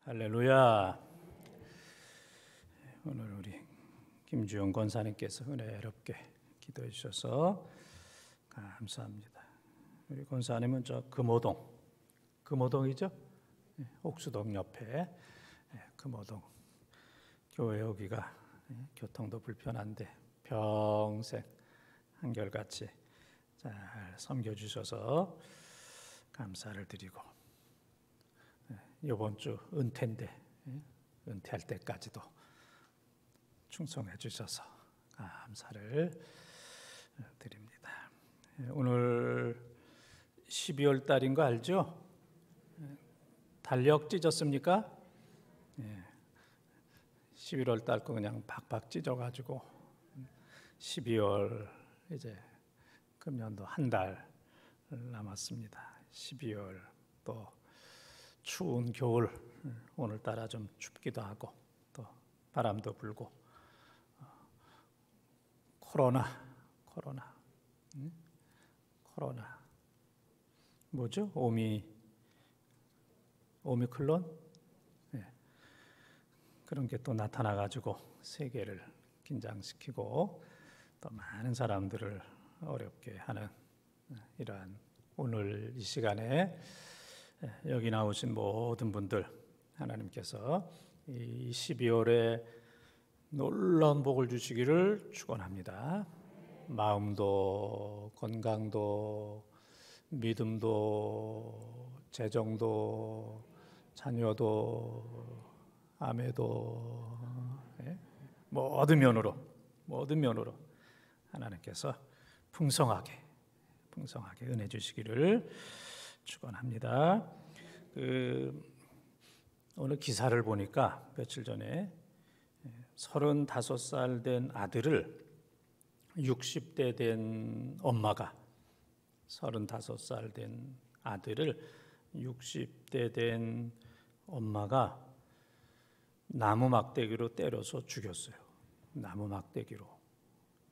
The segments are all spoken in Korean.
할렐루야. 오늘 우리 김주영 권사님께서 은혜롭게 기도해 주셔서 감사합니다. 우리 권사님은 저 금호동이죠? 옥수동 옆에 금호동 교회 오기가 교통도 불편한데 평생 한결같이 잘 섬겨주셔서 감사를 드리고, 이번 주 은퇴인데 은퇴할 때까지도 충성해 주셔서 감사를 드립니다. 오늘 12월 달인 거 알죠? 달력 찢었습니까? 11월 달 거 그냥 박박 찢어가지고 12월 이제 금년도 한 달 남았습니다. 12월 또 추운 겨울, 오늘따라 좀 춥기도 하고 또 바람도 불고, 코로나 뭐죠? 오미클론? 그런 게 또 나타나가지고 세계를 긴장시키고 또 많은 사람들을 어렵게 하는 이러한 오늘 이 시간에 여기 나오신 모든 분들, 하나님께서 이 12월에 놀라운 복을 주시기를 축원합니다. 마음도, 건강도, 믿음도, 재정도, 자녀도, 아내도, 모든 면으로 하나님께서 풍성하게 은혜 주시기를 축원합니다. 오늘 기사를 보니까 며칠 전에 35살 된 아들을 60대 된 엄마가 35살 된 아들을 60대 된 엄마가 나무 막대기로 때려서 죽였어요. 나무 막대기로.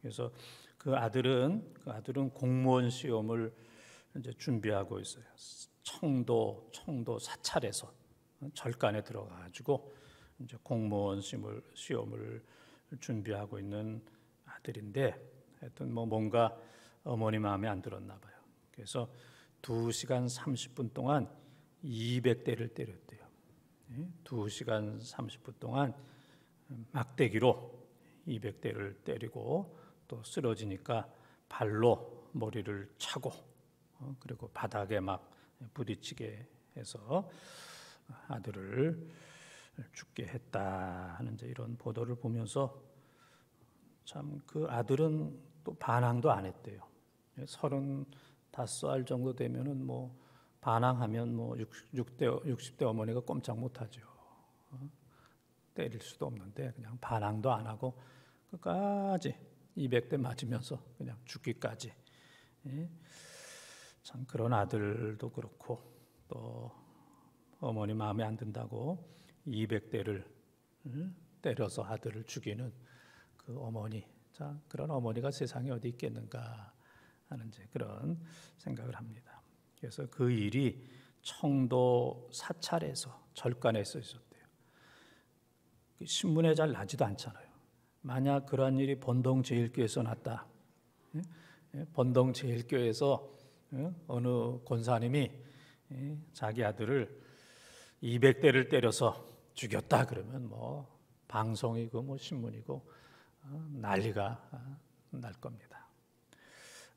그래서 그 아들은 공무원 시험을 이제 준비하고 있어요. 청도 사찰에서 절간에 들어가가지고 이제 공무원 시험을 준비하고 있는 아들인데, 하여튼 뭔가 어머니 마음에 안 들었나 봐요. 그래서 2시간 30분 동안 200대를 때렸대요. 2시간 30분 동안 막대기로 200대를 때리고, 또 쓰러지니까 발로 머리를 차고, 그리고 바닥에 막 부딪히게 해서 아들을 죽게 했다 하는 이런 보도를 보면서 참 그 아들은 또 반항도 안 했대요. 35살 정도 되면은 뭐 반항하면 뭐 60대 어머니가 꼼짝 못하죠. 때릴 수도 없는데 그냥 반항도 안 하고 끝까지 200대 맞으면서 그냥 죽기까지. 참 그런 아들도 그렇고, 또 어머니 마음에 안 든다고 200대를 때려서 아들을 죽이는 그 어머니, 자 그런 어머니가 세상에 어디 있겠는가 하는 그런 생각을 합니다. 그래서 그 일이 청도 사찰에서 절간에서 있었대요. 신문에 잘 나지도 않잖아요. 만약 그러한 일이 본동제일교회에서 났다, 본동제일교회에서 어느 권사님이 자기 아들을 200대를 때려서 죽였다 그러면 뭐 방송이고 뭐 신문이고 난리가 날 겁니다.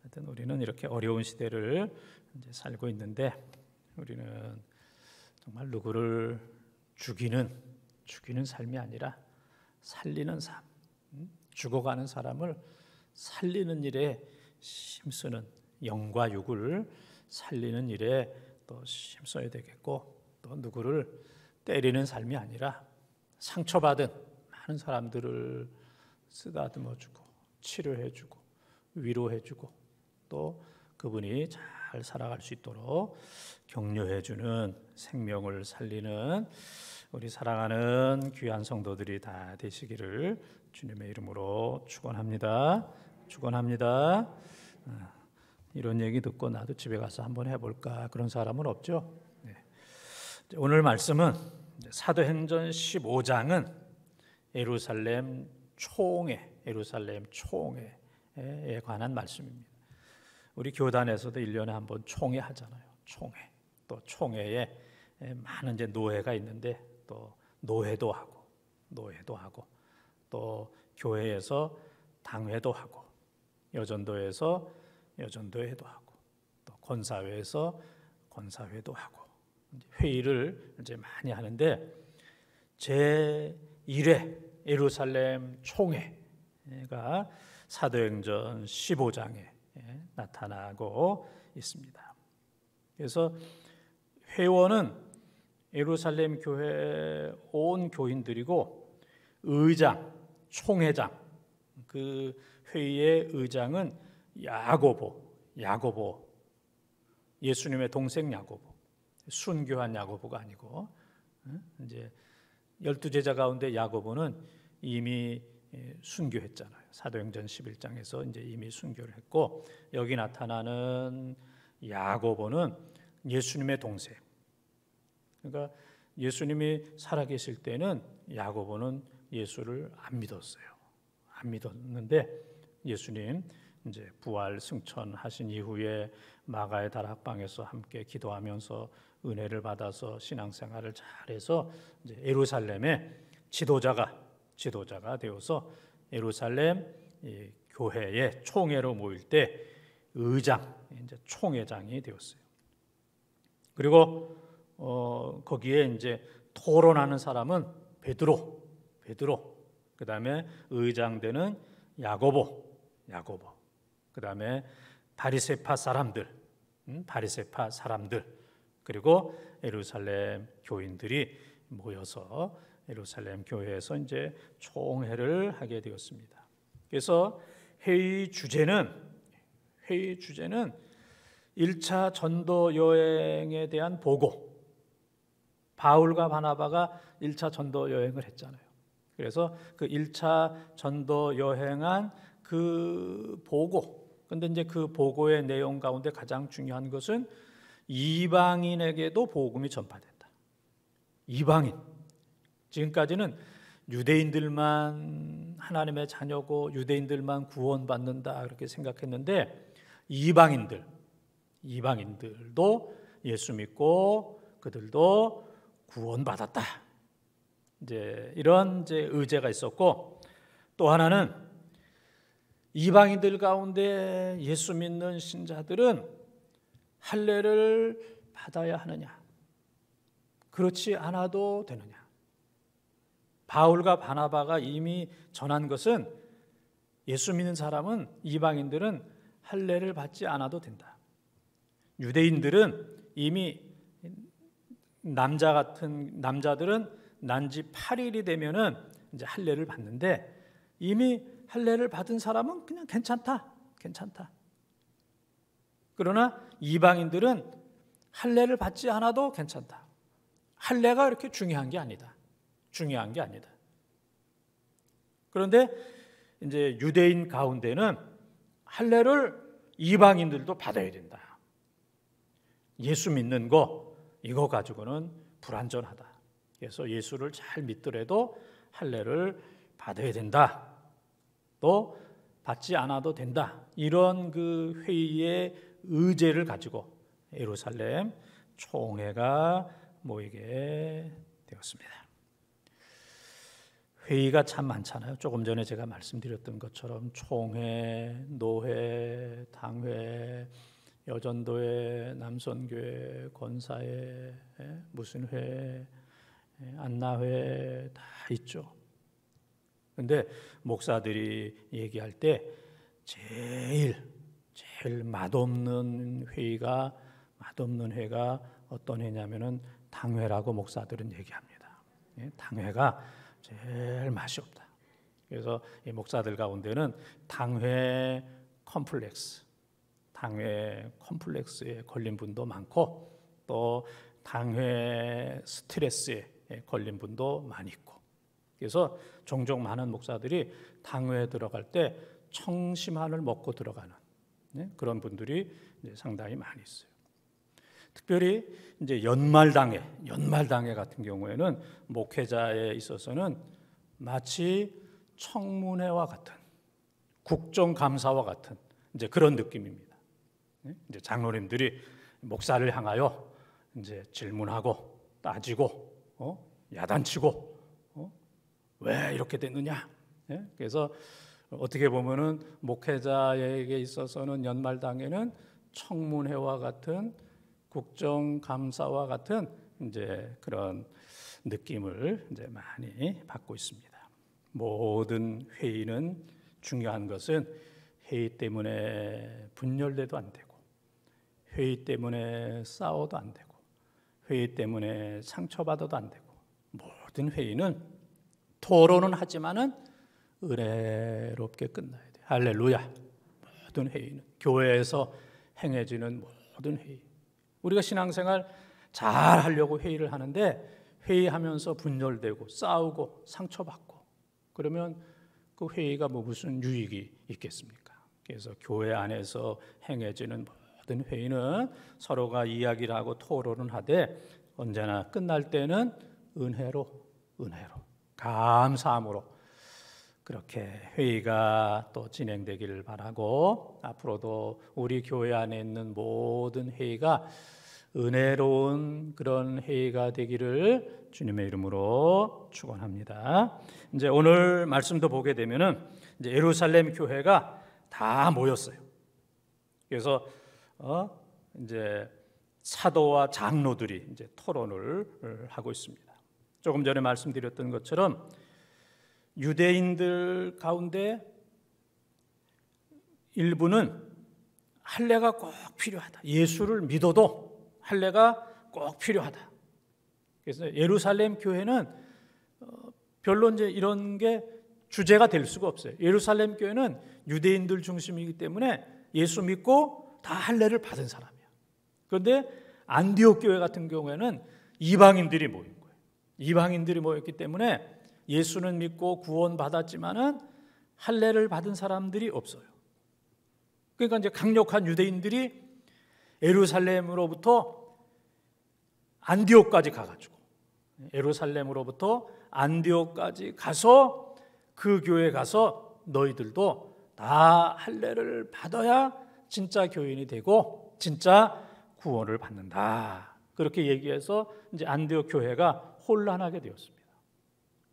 하여튼 우리는 이렇게 어려운 시대를 이제 살고 있는데, 우리는 정말 누구를 죽이는 삶이 아니라 살리는 삶, 죽어가는 사람을 살리는 일에 힘쓰는, 영과 육을 살리는 일에 또 힘써야 되겠고, 또 누구를 때리는 삶이 아니라 상처받은 많은 사람들을 쓰다듬어주고 치료해주고 위로해주고, 또 그분이 잘 살아갈 수 있도록 격려해주는, 생명을 살리는 우리 사랑하는 귀한 성도들이 다 되시기를 주님의 이름으로 축원합니다. 이런 얘기 듣고 나도 집에 가서 한번 해볼까, 그런 사람은 없죠. 오늘 말씀은 사도행전 15장은 예루살렘 총회에 관한 말씀입니다. 우리 교단에서도 1년에 한 번 총회 하잖아요. 총회. 또 총회에 많은 이제 노회가 있는데 또 노회도 하고 또 교회에서 당회도 하고 여전도에서 여전도회도 하고 또 권사회에서 권사회도 하고 회의를 이제 많이 하는데 제1회 예루살렘 총회가 사도행전 15장에 나타나고 있습니다. 그래서 회원은 예루살렘 교회 온 교인들이고 의장, 총회장, 그 회의의 의장은 야고보, 예수님의 동생 야고보, 순교한 야고보가 아니고 이제 12제자 가운데 야고보는 이미 순교했잖아요. 사도행전 11장에서 이제 이미 순교를 했고 여기 나타나는 야고보는 예수님의 동생. 그러니까 예수님이 살아계실 때는 야고보는 예수를 안 믿었어요. 안 믿었는데 예수님 이제 부활 승천하신 이후에 마가의 다락방에서 함께 기도하면서 은혜를 받아서 신앙생활을 잘해서 이제 예루살렘의 지도자가 되어서 예루살렘 교회의 총회로 모일 때 의장, 이제 총회장이 되었어요. 그리고 거기에 이제 토론하는 사람은 베드로, 그 다음에 의장되는 야고보, 그 다음에 바리새파 사람들, 그리고 예루살렘 교인들이 모여서 예루살렘 교회에서 이제 총회를 하게 되었습니다. 그래서 회의 주제는 1차 전도 여행에 대한 보고. 바울과 바나바가 1차 전도 여행을 했잖아요. 그래서 그 1차 전도 여행한 그 보고. 근데 이제 그 보고의 내용 가운데 가장 중요한 것은 이방인에게도 복음이 전파된다. 이방인. 지금까지는 유대인들만 하나님의 자녀고 유대인들만 구원받는다 그렇게 생각했는데 이방인들도 예수 믿고 그들도 구원받았다. 이제 이런 이제 의제가 있었고 또 하나는 이방인들 가운데 예수 믿는 신자들은 할례를 받아야 하느냐? 그렇지 않아도 되느냐? 바울과 바나바가 이미 전한 것은 예수 믿는 사람은 이방인들은 할례를 받지 않아도 된다. 유대인들은 이미 남자들은 난지 8일이 되면은 이제 할례를 받는데 이미 할례를 받은 사람은 그냥 괜찮다. 그러나 이방인들은 할례를 받지 않아도 괜찮다. 할례가 이렇게 중요한 게 아니다. 그런데 이제 유대인 가운데는 할례를 이방인들도 받아야 된다. 예수 믿는 거 이거 가지고는 불완전하다. 그래서 예수를 잘 믿더라도 할례를 받아야 된다. 또 받지 않아도 된다. 이런 그 회의의 의제를 가지고 예루살렘 총회가 모이게 되었습니다. 회의가 참 많잖아요. 조금 전에 제가 말씀드렸던 것처럼 총회, 노회, 당회, 여전도회, 남선교회, 권사회, 무슨 회, 안나회 다 있죠. 근데 목사들이 얘기할 때 제일 맛없는 회가 어떤 회냐면은 당회라고 목사들은 얘기합니다. 당회가 제일 맛이 없다. 그래서 이 목사들 가운데는 당회 컴플렉스에 걸린 분도 많고 또 당회 스트레스에 걸린 분도 많이 있고 그래서 종종 많은 목사들이 당회에 들어갈 때 청심환을 먹고 들어가는 그런 분들이 상당히 많이 있어요. 특별히 이제 연말당회 같은 경우에는 목회자에 있어서는 마치 청문회와 같은, 국정감사와 같은 이제 그런 느낌입니다. 이제 장로님들이 목사를 향하여 이제 질문하고 따지고 야단치고 왜 이렇게 됐느냐. 그래서 어떻게 보면은 목회자에게 있어서는 연말당회는 청문회와 같은, 국정감사와 같은 이제 그런 느낌을 이제 많이 받고 있습니다. 모든 회의는 중요한 것은 회의 때문에 분열돼도 안 되고, 회의 때문에 싸워도 안 되고, 회의 때문에 상처받아도 안 되고, 모든 회의는 토론은 하지만은 은혜롭게 끝나야 돼. 할렐루야. 모든 회의는, 교회에서 행해지는 모든 회의, 우리가 신앙생활 잘 하려고 회의를 하는데 회의하면서 분열되고 싸우고 상처받고 그러면 그 회의가 무슨 유익이 있겠습니까? 그래서 교회 안에서 행해지는 모든 회의는 서로가 이야기를 하고 토론을 하되 언제나 끝날 때는 은혜로 감사함으로 그렇게 회의가 또 진행되기를 바라고, 앞으로도 우리 교회 안에 있는 모든 회의가 은혜로운 그런 회의가 되기를 주님의 이름으로 축원합니다. 이제 오늘 말씀도 보게 되면은 이제 예루살렘 교회가 다 모였어요. 그래서 이제 사도와 장로들이 이제 토론을 하고 있습니다. 조금 전에 말씀드렸던 것처럼 유대인들 가운데 일부는 할례가 꼭 필요하다. 예수를 믿어도 할례가 꼭 필요하다. 그래서 예루살렘 교회는 별로 이제 이런 게 주제가 될 수가 없어요. 예루살렘 교회는 유대인들 중심이기 때문에 예수 믿고 다 할례를 받은 사람이야. 그런데 안디옥 교회 같은 경우에는 이방인들이 모인 거예요. 이방인들이 모였기 때문에 예수는 믿고 구원받았지만은 할례를 받은 사람들이 없어요. 그러니까 이제 강력한 유대인들이 예루살렘으로부터 안디옥까지 가가지고, 예루살렘으로부터 안디옥까지 가서 그 교회에 가서 너희들도 다 할례를 받아야 진짜 교인이 되고 진짜 구원을 받는다. 그렇게 얘기해서 이제 안디옥 교회가 혼란하게 되었습니다.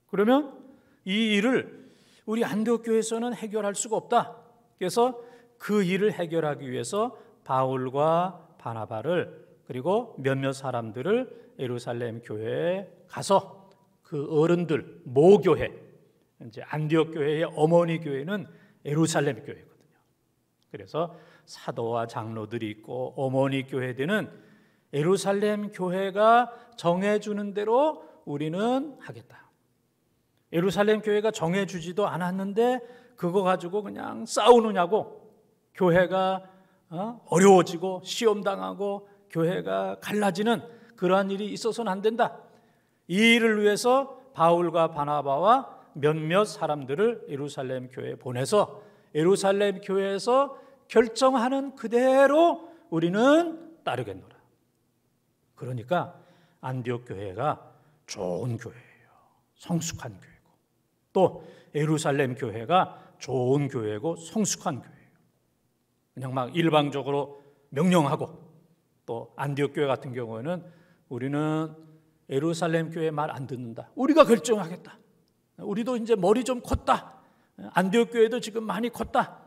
그러면 이 일을 우리 안디옥 교회에서는 해결할 수가 없다. 그래서 그 일을 해결하기 위해서 바울과 바나바를 그리고 몇몇 사람들을 예루살렘 교회에 가서 그 어른들 모교회, 이제 안디옥 교회의 어머니 교회는 예루살렘 교회거든요. 그래서 사도와 장로들이 있고 어머니 교회들은 예루살렘 교회가 정해주는 대로 우리는 하겠다. 예루살렘 교회가 정해주지도 않았는데 그거 가지고 그냥 싸우느냐고, 교회가 어려워지고 시험당하고 교회가 갈라지는 그러한 일이 있어서는 안 된다. 이 일을 위해서 바울과 바나바와 몇몇 사람들을 예루살렘 교회에 보내서 예루살렘 교회에서 결정하는 그대로 우리는 따르겠노라. 그러니까 안디옥 교회가 좋은 교회예요. 성숙한 교회고, 또 예루살렘 교회가 좋은 교회고 성숙한 교회예요. 그냥 막 일방적으로 명령하고, 또 안디옥 교회 같은 경우에는 우리는 예루살렘 교회 말 안 듣는다. 우리가 결정하겠다. 우리도 이제 머리 좀 컸다. 안디옥 교회도 지금 많이 컸다.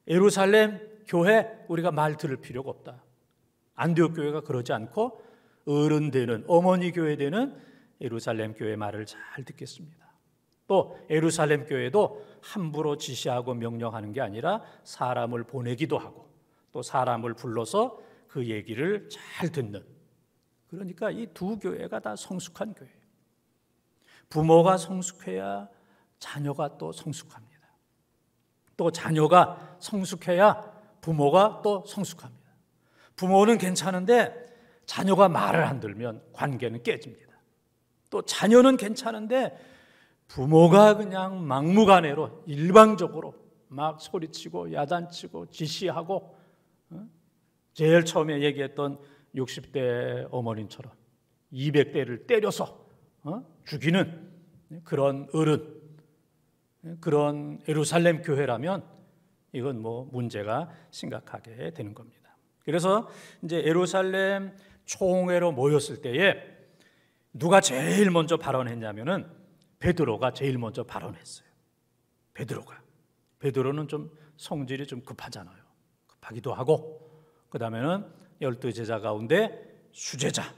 예루살렘 교회 우리가 말 들을 필요가 없다. 안디옥 교회가 그러지 않고 어른 되는 어머니 교회 되는 예루살렘 교회 말을 잘 듣겠습니다. 또 예루살렘 교회도 함부로 지시하고 명령하는 게 아니라 사람을 보내기도 하고 또 사람을 불러서 그 얘기를 잘 듣는, 그러니까 이 두 교회가 다 성숙한 교회예요. 부모가 성숙해야 자녀가 또 성숙합니다. 또 자녀가 성숙해야 부모가 또 성숙합니다. 부모는 괜찮은데 자녀가 말을 안 들면 관계는 깨집니다. 또 자녀는 괜찮은데 부모가 그냥 막무가내로 일방적으로 막 소리치고 야단치고 지시하고, 제일 처음에 얘기했던 60대 어머님처럼 200대를 때려서 죽이는 그런 어른, 그런 예루살렘 교회라면 이건 뭐 문제가 심각하게 되는 겁니다. 그래서 이제 예루살렘 총회로 모였을 때에 누가 제일 먼저 발언했냐면은 베드로가 제일 먼저 발언했어요. 베드로는 좀 성질이 좀 급하잖아요. 급하기도 하고, 그 다음에는 12제자 가운데 수제자.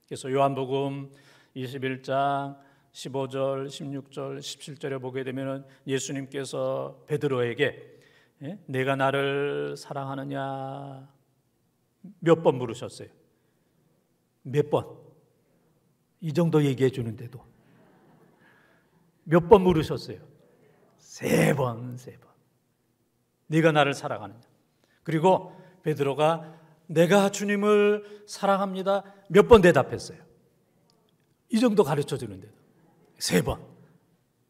그래서 요한복음 21장 15절, 16절, 17절에 보게 되면 예수님께서 베드로에게 내가 나를 사랑하느냐 몇 번 물으셨어요? 몇 번? 이 정도 얘기해 주는데도 몇 번 물으셨어요? 3번. 네가 나를 사랑하느냐. 그리고 베드로가 내가 주님을 사랑합니다 몇 번 대답했어요? 이 정도 가르쳐 주는데도 3번.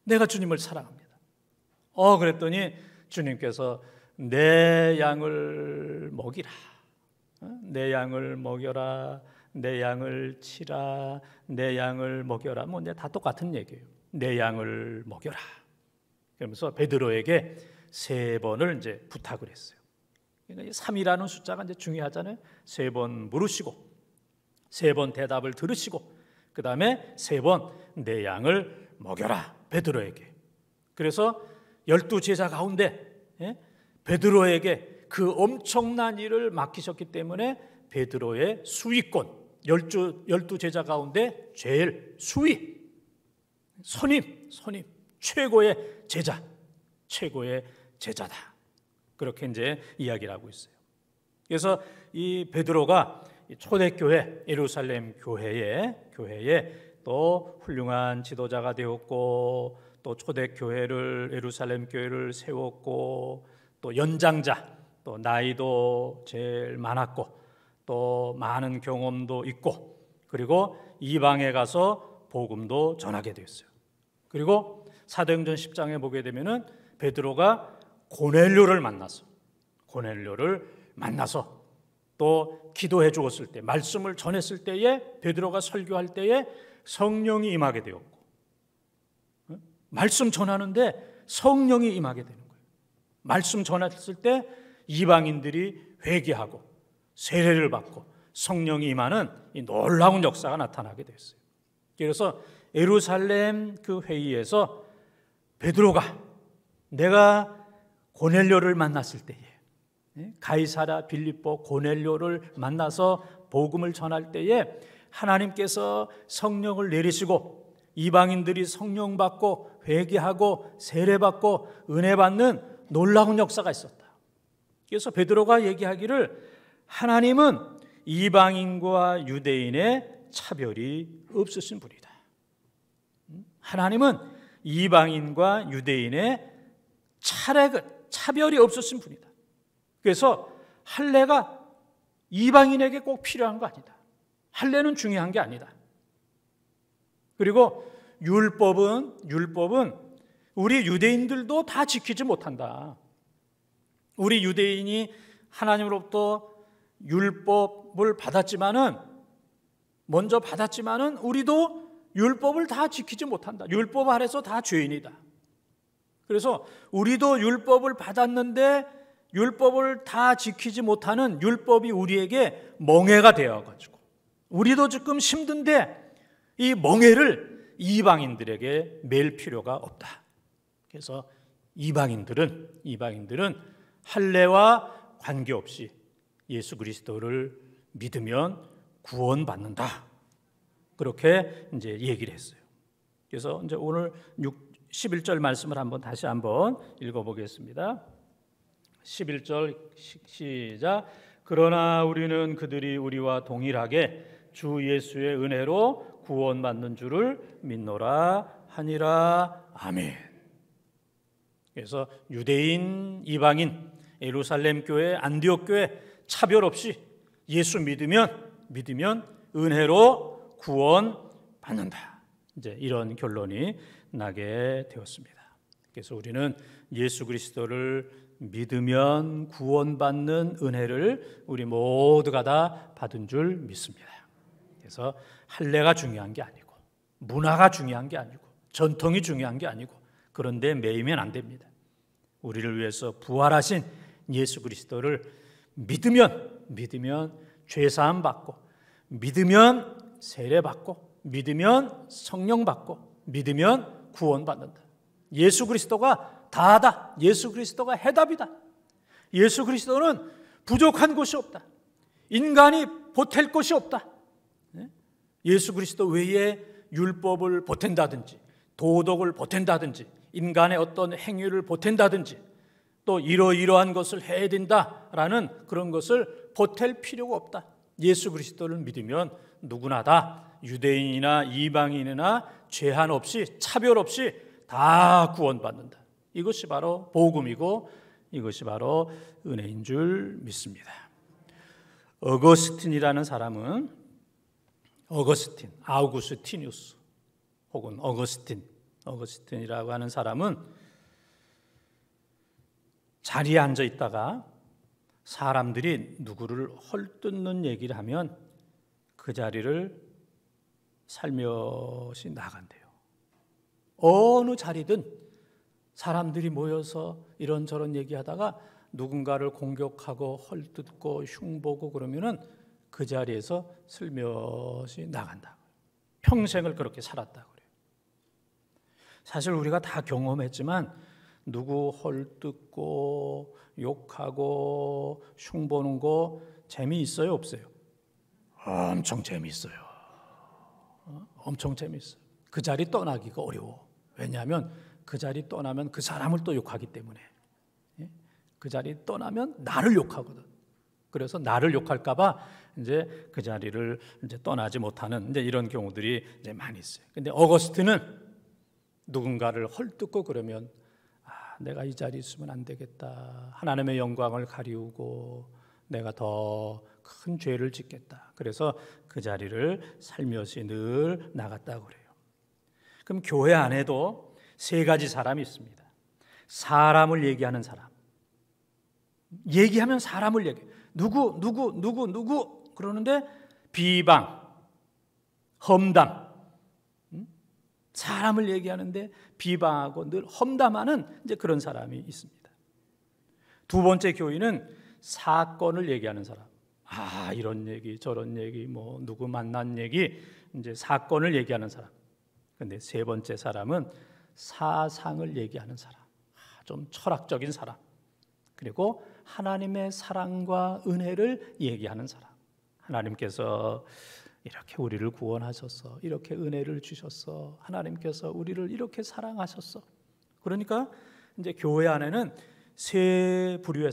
내가 주님을 사랑합니다. 그랬더니 주님께서 내 양을 먹이라. 내 양을 먹여라. 내 양을 치라. 내 양을 먹여라. 뭐 다 똑같은 얘기예요. 내 양을 먹여라. 그러면서 베드로에게 3번을 이제 부탁을 했어요. 그러니까 3이라는 숫자가 이제 중요하잖아요. 3번 물으시고, 3번 대답을 들으시고, 그 다음에 3번 내 양을 먹여라. 베드로에게. 그래서 12제자 가운데 베드로에게 그 엄청난 일을 맡기셨기 때문에 베드로의 수위권, 12제자 가운데 제일 수위, 선임, 최고의 제자다. 그렇게 이제 이야기를 하고 있어요. 그래서 이 베드로가 초대교회, 예루살렘 교회에 또 훌륭한 지도자가 되었고, 또 초대교회를, 예루살렘 교회를 세웠고, 또 연장자, 또 나이도 제일 많았고, 또 많은 경험도 있고, 그리고 이방에 가서 복음도 전하게 되었어요. 그리고 사도행전 10장에 보게 되면은 베드로가 고넬료를 만나서 또 기도해 주었을 때, 말씀을 전했을 때에, 베드로가 설교할 때에 성령이 임하게 되었고, 말씀 전하는데 성령이 임하게 되는 거예요. 말씀 전했을 때 이방인들이 회개하고 세례를 받고 성령이 임하는 이 놀라운 역사가 나타나게 됐어요. 그래서 예루살렘 그 회의에서 베드로가 내가 고넬료를 만났을 때에, 가이사랴 빌립보 고넬료를 만나서 복음을 전할 때에 하나님께서 성령을 내리시고 이방인들이 성령 받고 회개하고 세례 받고 은혜 받는 놀라운 역사가 있었다. 그래서 베드로가 얘기하기를 하나님은 이방인과 유대인의 차별이 없으신 분이다. 하나님은 이방인과 유대인의 차별이 없으신 분이다. 그래서 할례가 이방인에게 꼭 필요한 거 아니다. 할례는 중요한 게 아니다. 그리고 율법은 우리 유대인들도 다 지키지 못한다. 우리 유대인이 하나님으로부터 율법을 먼저 받았지만은 우리도 율법을 다 지키지 못한다. 율법 아래서 다 죄인이다. 그래서 우리도 율법을 받았는데 율법을 다 지키지 못하는 율법이 우리에게 멍해가 되어가지고 우리도 지금 힘든데 이 멍해를 이방인들에게 맬 필요가 없다. 그래서 이방인들은 할례와 관계없이 예수 그리스도를 믿으면 구원받는다. 그렇게 이제 얘기를 했어요. 그래서 이제 오늘 11절 말씀을 다시 한번 읽어보겠습니다. 11절 시작. 그러나 우리는 그들이 우리와 동일하게 주 예수의 은혜로 구원받는 줄을 믿노라 하니라. 아멘. 그래서 유대인, 이방인, 예루살렘 교회, 안디옥 교회 차별 없이 예수 믿으면 은혜로 구원받는다. 이제 이런 결론이 나게 되었습니다. 그래서 우리는 예수 그리스도를 믿으면 구원받는 은혜를 우리 모두가 다 받은 줄 믿습니다. 그래서 할례가 중요한 게 아니고, 문화가 중요한 게 아니고, 전통이 중요한 게 아니고, 그런데 매이면 안 됩니다. 우리를 위해서 부활하신 예수 그리스도를 믿으면 죄사함 받고, 믿으면 세례 받고, 믿으면 성령 받고, 믿으면 구원받는다. 예수 그리스도가 다다. 예수 그리스도가 해답이다. 예수 그리스도는 부족한 것이 없다. 인간이 보탤 것이 없다. 예수 그리스도 외에 율법을 보탠다든지, 도덕을 보탠다든지, 인간의 어떤 행위를 보탠다든지, 또 이러이러한 것을 해야 된다라는 그런 것을 보탤 필요가 없다. 예수 그리스도를 믿으면 누구나 다, 유대인이나 이방인이나 제한 없이, 차별 없이 다 구원받는다. 이것이 바로 복음이고, 이것이 바로 은혜인 줄 믿습니다. 어거스틴이라는 사람은, 아우구스티누스 혹은 어거스틴이라고 하는 사람은 자리에 앉아 있다가 사람들이 누구를 헐뜯는 얘기를 하면 그 자리를 살며시 나간대요. 어느 자리든 사람들이 모여서 이런저런 얘기하다가 누군가를 공격하고 헐뜯고 흉보고 그러면은 그 자리에서 슬며시 나간다. 평생을 그렇게 살았다고 그래요. 사실 우리가 다 경험했지만 누구 헐뜯고 욕하고 흉보는 거 재미있어요, 없어요? 엄청 재미있어요. 엄청 재미있어요. 그 자리 떠나기가 어려워. 왜냐하면 그 자리 떠나면 그 사람을 또 욕하기 때문에. 그 자리 떠나면 나를 욕하거든. 그래서 나를 욕할까 봐 이제 그 자리를 이제 떠나지 못하는 이제 이런 경우들이 이제 많이 있어요. 근데 어거스틴은 누군가를 헐뜯고 그러면 내가 이 자리에 있으면 안 되겠다. 하나님의 영광을 가리우고 내가 더 큰 죄를 짓겠다. 그래서 그 자리를 살며시 늘 나갔다고 그래요. 그럼 교회 안에도 세 가지 사람이 있습니다. 사람을 얘기하는 사람. 얘기하면 사람을 얘기해. 누구 그러는데 비방, 험담. 사람을 얘기하는데 비방하고 늘 험담하는 이제 그런 사람이 있습니다. 두 번째 교인은 사건을 얘기하는 사람. 이런 얘기, 저런 얘기, 뭐 누구 만난 얘기, 이제 사건을 얘기하는 사람. 근데 세 번째 사람은 사상을 얘기하는 사람. 좀 철학적인 사람. 그리고 하나님의 사랑과 은혜를 얘기하는 사람. 하나님께서 이렇게 우리를 구원하셨어. 이렇게 은혜를 주셨어. 하나님께서 우리를 이렇게 사랑하셨어. 그러니까 이제 교회 안에는 세 부류의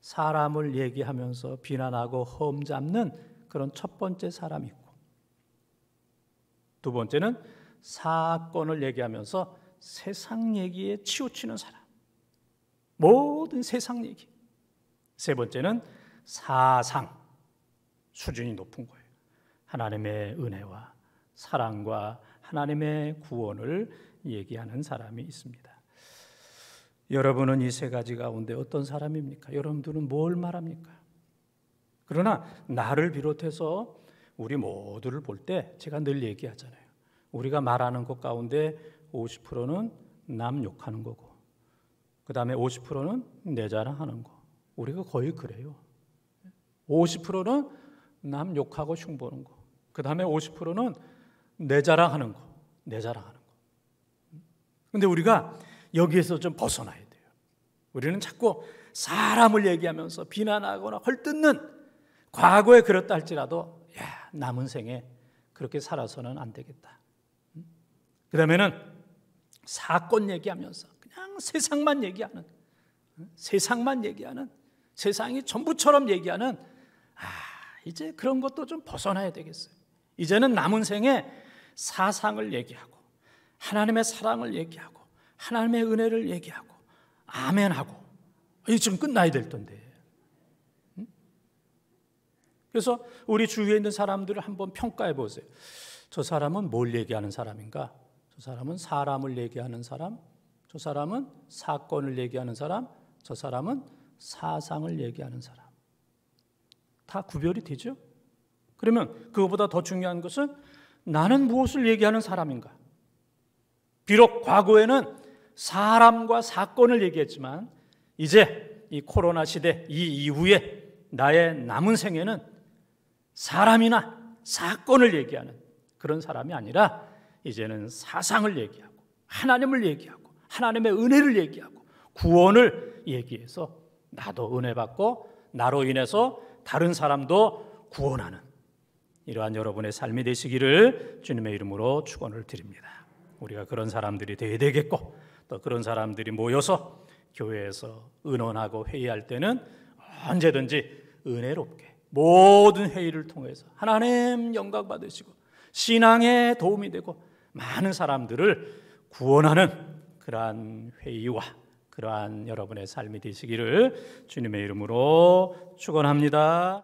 사람을 얘기하면서 비난하고 험잡는 그런 첫 번째 사람이 있고, 두 번째는 사건을 얘기하면서 세상 얘기에 치우치는 사람. 모든 세상 얘기. 세 번째는 사상. 수준이 높은 거예요. 하나님의 은혜와 사랑과 하나님의 구원을 얘기하는 사람이 있습니다. 여러분은 이 세 가지 가운데 어떤 사람입니까? 여러분들은 뭘 말합니까? 그러나 나를 비롯해서 우리 모두를 볼 때 제가 늘 얘기하잖아요. 우리가 말하는 것 가운데 50%는 남 욕하는 거고, 그 다음에 50%는 내 자랑하는 거. 우리가 거의 그래요. 50%는 남 욕하고 흉보는 거. 그 다음에 50%는 내 자랑하는 거. 근데 우리가 여기에서 좀 벗어나야 돼요. 우리는 자꾸 사람을 얘기하면서 비난하거나 헐뜯는, 과거에 그렇다 할지라도 남은 생에 그렇게 살아서는 안 되겠다. 그 다음에는 사건 얘기하면서 그냥 세상만 얘기하는, 세상이 전부처럼 얘기하는, 이제 그런 것도 좀 벗어나야 되겠어요. 이제는 남은 생에 사상을 얘기하고 하나님의 사랑을 얘기하고 하나님의 은혜를 얘기하고 아멘하고, 이게 지금 끝나야 될 텐데. 그래서 우리 주위에 있는 사람들을 한번 평가해 보세요. 저 사람은 뭘 얘기하는 사람인가? 저 사람은 사람을 얘기하는 사람, 저 사람은 사건을 얘기하는 사람, 저 사람은 사상을 얘기하는 사람. 다 구별이 되죠? 그러면 그것보다 더 중요한 것은 나는 무엇을 얘기하는 사람인가? 비록 과거에는 사람과 사건을 얘기했지만 이제 이 코로나 시대 이 이후에 나의 남은 생애는 사람이나 사건을 얘기하는 그런 사람이 아니라 이제는 사상을 얘기하고 하나님을 얘기하고 하나님의 은혜를 얘기하고 구원을 얘기해서 나도 은혜 받고 나로 인해서 다른 사람도 구원하는 이러한 여러분의 삶이 되시기를 주님의 이름으로 축원을 드립니다. 우리가 그런 사람들이 되어야 되겠고 또 그런 사람들이 모여서 교회에서 의논하고 회의할 때는 언제든지 은혜롭게 모든 회의를 통해서 하나님 영광 받으시고 신앙에 도움이 되고 많은 사람들을 구원하는 그러한 회의와 그러한 여러분의 삶이 되시기를 주님의 이름으로 축원합니다.